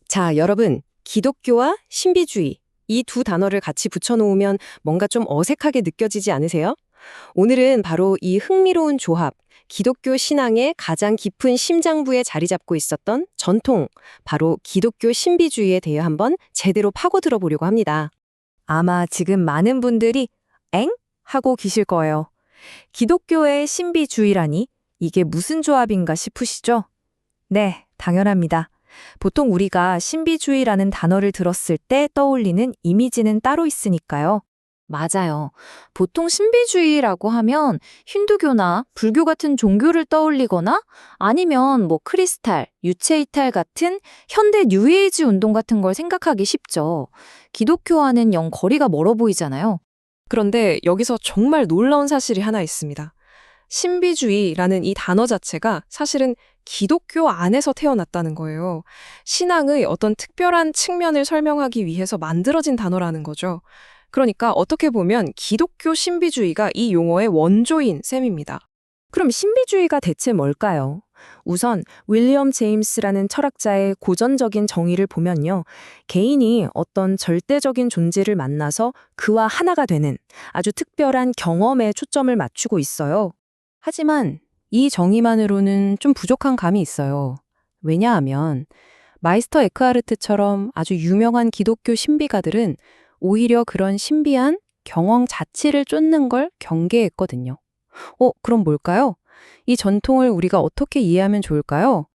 자, 여러분, 기독교와 신비주의, 이 두 단어를 같이 붙여놓으면 뭔가 좀 어색하게 느껴지지 않으세요? 오늘은 바로 이 흥미로운 조합, 기독교 신앙의 가장 깊은 심장부에 자리 잡고 있었던 전통, 바로 기독교 신비주의에 대해 한번 제대로 파고들어 보려고 합니다. 아마 지금 많은 분들이 엥? 하고 계실 거예요. 기독교의 신비주의라니 이게 무슨 조합인가 싶으시죠? 네, 당연합니다. 보통 우리가 신비주의라는 단어를 들었을 때 떠올리는 이미지는 따로 있으니까요. 맞아요. 보통 신비주의라고 하면 힌두교나 불교 같은 종교를 떠올리거나 아니면 크리스탈, 유체 이탈 같은 현대 뉴에이지 운동 같은 걸 생각하기 쉽죠. 기독교와는 영 거리가 멀어 보이잖아요. 그런데 여기서 정말 놀라운 사실이 하나 있습니다. 신비주의라는 이 단어 자체가 사실은 기독교 안에서 태어났다는 거예요. 신앙의 어떤 특별한 측면을 설명하기 위해서 만들어진 단어라는 거죠. 그러니까 어떻게 보면 기독교 신비주의가 이 용어의 원조인 셈입니다. 그럼 신비주의가 대체 뭘까요? 우선 윌리엄 제임스라는 철학자의 고전적인 정의를 보면요. 개인이 어떤 절대적인 존재를 만나서 그와 하나가 되는 아주 특별한 경험에 초점을 맞추고 있어요. 하지만 이 정의만으로는 좀 부족한 감이 있어요. 왜냐하면 마이스터 에크하르트처럼 아주 유명한 기독교 신비가들은 오히려 그런 신비한 경험 자체를 쫓는 걸 경계했거든요. 그럼 뭘까요? 이 전통을 우리가 어떻게 이해하면 좋을까요?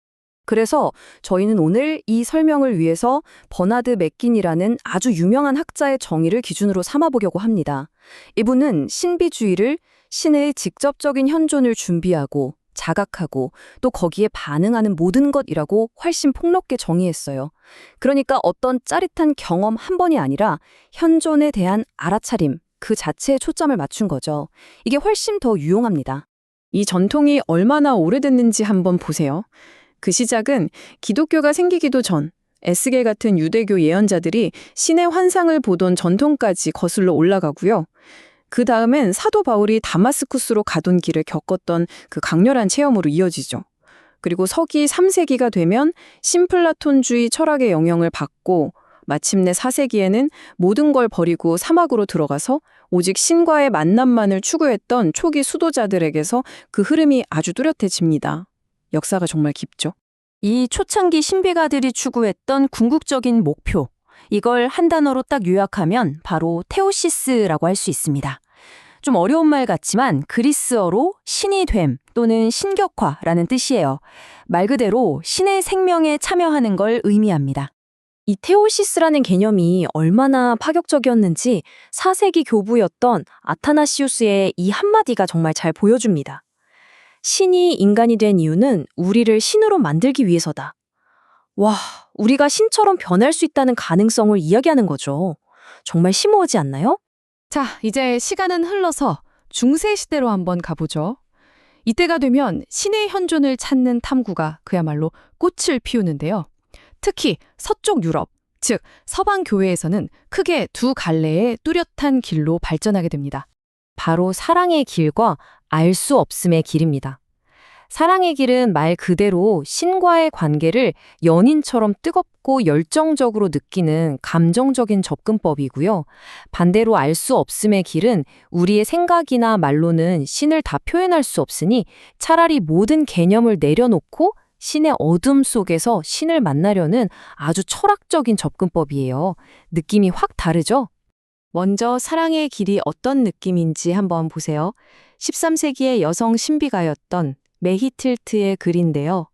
그래서 저희는 오늘 이 설명을 위해서 버나드 맥긴이라는 아주 유명한 학자의 정의를 기준으로 삼아보려고 합니다. 이분은 신비주의를 신의 직접적인 현존을 준비하고 자각하고 또 거기에 반응하는 모든 것이라고 훨씬 폭넓게 정의했어요. 그러니까 어떤 짜릿한 경험 한 번이 아니라 현존에 대한 알아차림, 그 자체에 초점을 맞춘 거죠. 이게 훨씬 더 유용합니다. 이 전통이 얼마나 오래됐는지 한번 보세요. 그 시작은 기독교가 생기기도 전 에스겔 같은 유대교 예언자들이 신의 환상을 보던 전통까지 거슬러 올라가고요. 그 다음엔 사도 바울이 다마스쿠스로 가던 길을 겪었던 그 강렬한 체험으로 이어지죠. 그리고 서기 3세기가 되면 신플라톤주의 철학의 영향을 받고 마침내 4세기에는 모든 걸 버리고 사막으로 들어가서 오직 신과의 만남만을 추구했던 초기 수도자들에게서 그 흐름이 아주 뚜렷해집니다. 역사가 정말 깊죠. 이 초창기 신비가들이 추구했던 궁극적인 목표, 이걸 한 단어로 딱 요약하면 바로 테오시스라고 할 수 있습니다. 좀 어려운 말 같지만 그리스어로 신이 됨 또는 신격화라는 뜻이에요. 말 그대로 신의 생명에 참여하는 걸 의미합니다. 이 테오시스라는 개념이 얼마나 파격적이었는지 4세기 교부였던 아타나시우스의 이 한마디가 정말 잘 보여줍니다. 신이 인간이 된 이유는 우리를 신으로 만들기 위해서다. 와, 우리가 신처럼 변할 수 있다는 가능성을 이야기하는 거죠. 정말 심오하지 않나요? 자, 이제 시간은 흘러서 중세 시대로 한번 가보죠. 이때가 되면 신의 현존을 찾는 탐구가 그야말로 꽃을 피우는데요. 특히 서쪽 유럽, 즉 서방 교회에서는 크게 두 갈래의 뚜렷한 길로 발전하게 됩니다. 바로 사랑의 길과 알 수 없음의 길입니다. 사랑의 길은 말 그대로 신과의 관계를 연인처럼 뜨겁고 열정적으로 느끼는 감정적인 접근법이고요. 반대로 알 수 없음의 길은 우리의 생각이나 말로는 신을 다 표현할 수 없으니 차라리 모든 개념을 내려놓고 신의 어둠 속에서 신을 만나려는 아주 철학적인 접근법이에요. 느낌이 확 다르죠? 먼저 사랑의 길이 어떤 느낌인지 한번 보세요. 13세기의 여성 신비가였던 메히틸트의 글인데요.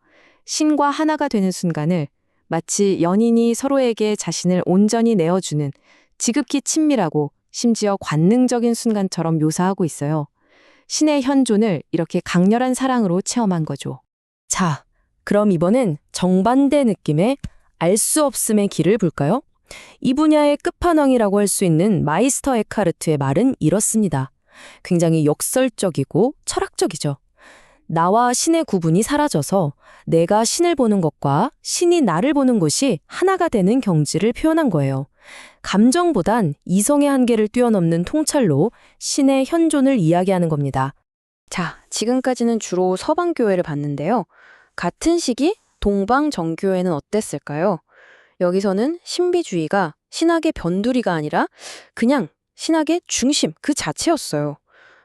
신과 하나가 되는 순간을 마치 연인이 서로에게 자신을 온전히 내어주는 지극히 친밀하고 심지어 관능적인 순간처럼 묘사하고 있어요. 신의 현존을 이렇게 강렬한 사랑으로 체험한 거죠. 자, 그럼 이번엔 정반대 느낌의 알 수 없음의 길을 볼까요? 이 분야의 끝판왕이라고 할 수 있는 마이스터 에크하르트의 말은 이렇습니다. 굉장히 역설적이고 철학적이죠. 나와 신의 구분이 사라져서 내가 신을 보는 것과 신이 나를 보는 것이 하나가 되는 경지를 표현한 거예요. 감정보단 이성의 한계를 뛰어넘는 통찰로 신의 현존을 이야기하는 겁니다. 자, 지금까지는 주로 서방교회를 봤는데요. 같은 시기 동방정교회는 어땠을까요? 여기서는 신비주의가 신학의 변두리가 아니라 그냥 신학의 중심 그 자체였어요.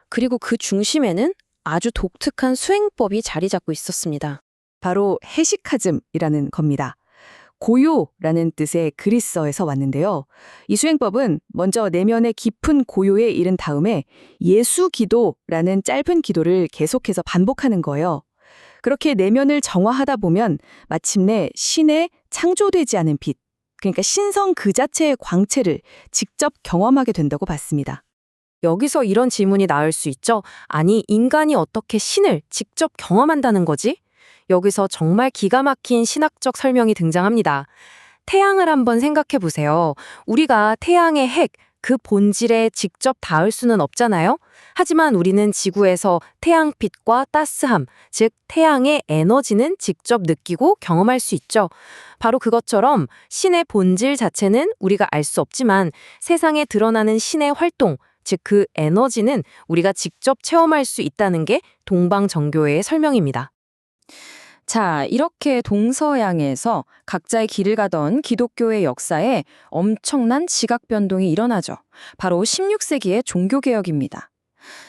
그리고 그 중심에는 아주 독특한 수행법이 자리 잡고 있었습니다. 바로 헤시카즘이라는 겁니다. 고요라는 뜻의 그리스어에서 왔는데요. 이 수행법은 먼저 내면의 깊은 고요에 이른 다음에 예수 기도라는 짧은 기도를 계속해서 반복하는 거예요. 그렇게 내면을 정화하다 보면 마침내 신의 창조되지 않은 빛, 그러니까 신성 그 자체의 광채를 직접 경험하게 된다고 봤습니다. 여기서 이런 질문이 나올 수 있죠. 아니, 인간이 어떻게 신을 직접 경험한다는 거지? 여기서 정말 기가 막힌 신학적 설명이 등장합니다. 태양을 한번 생각해 보세요. 우리가 태양의 핵, 그 본질에 직접 닿을 수는 없잖아요. 하지만 우리는 지구에서 태양빛과 따스함, 즉 태양의 에너지는 직접 느끼고 경험할 수 있죠. 바로 그것처럼 신의 본질 자체는 우리가 알 수 없지만 세상에 드러나는 신의 활동, 즉 그 에너지는 우리가 직접 체험할 수 있다는 게 동방정교회의 설명입니다. 자, 이렇게 동서양에서 각자의 길을 가던 기독교의 역사에 엄청난 지각 변동이 일어나죠. 바로 16세기의 종교개혁입니다.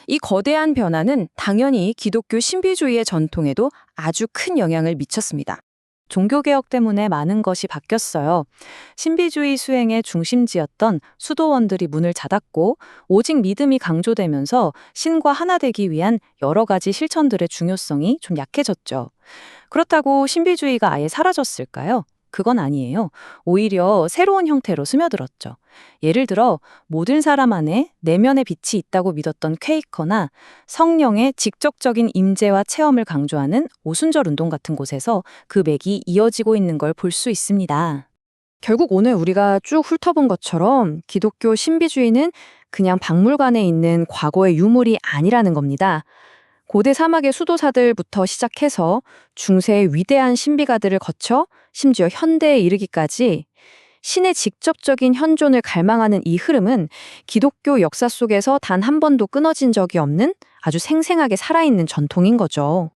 이 거대한 변화는 당연히 기독교 신비주의의 전통에도 아주 큰 영향을 미쳤습니다. 종교개혁 때문에 많은 것이 바뀌었어요. 신비주의 수행의 중심지였던 수도원들이 문을 닫았고 오직 믿음이 강조되면서 신과 하나 되기 위한 여러 가지 실천들의 중요성이 좀 약해졌죠. 그렇다고 신비주의가 아예 사라졌을까요? 그건 아니에요. 오히려 새로운 형태로 스며들었죠. 예를 들어 모든 사람 안에 내면의 빛이 있다고 믿었던 퀘이커나 성령의 직접적인 임재와 체험을 강조하는 오순절 운동 같은 곳에서 그 맥이 이어지고 있는 걸 볼 수 있습니다. 결국 오늘 우리가 쭉 훑어본 것처럼 기독교 신비주의는 그냥 박물관에 있는 과거의 유물이 아니라는 겁니다. 고대 사막의 수도사들부터 시작해서 중세의 위대한 신비가들을 거쳐 심지어 현대에 이르기까지 신의 직접적인 현존을 갈망하는 이 흐름은 기독교 역사 속에서 단 한 번도 끊어진 적이 없는 아주 생생하게 살아있는 전통인 거죠.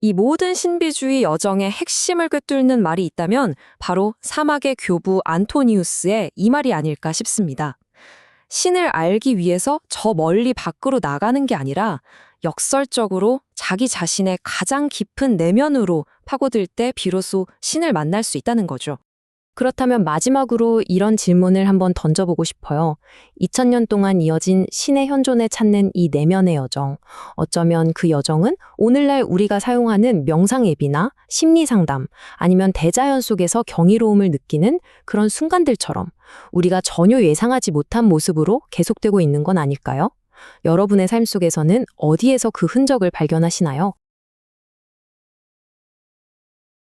이 모든 신비주의 여정의 핵심을 꿰뚫는 말이 있다면 바로 사막의 교부 안토니우스의 이 말이 아닐까 싶습니다. 신을 알기 위해서 저 멀리 밖으로 나가는 게 아니라 역설적으로 자기 자신의 가장 깊은 내면으로 파고들 때 비로소 신을 만날 수 있다는 거죠. 그렇다면 마지막으로 이런 질문을 한번 던져보고 싶어요. 2000년 동안 이어진 신의 현존을 찾는 이 내면의 여정. 어쩌면 그 여정은 오늘날 우리가 사용하는 명상 앱이나 심리 상담, 아니면 대자연 속에서 경이로움을 느끼는 그런 순간들처럼 우리가 전혀 예상하지 못한 모습으로 계속되고 있는 건 아닐까요? 여러분의 삶 속에서는 어디에서 그 흔적을 발견하시나요?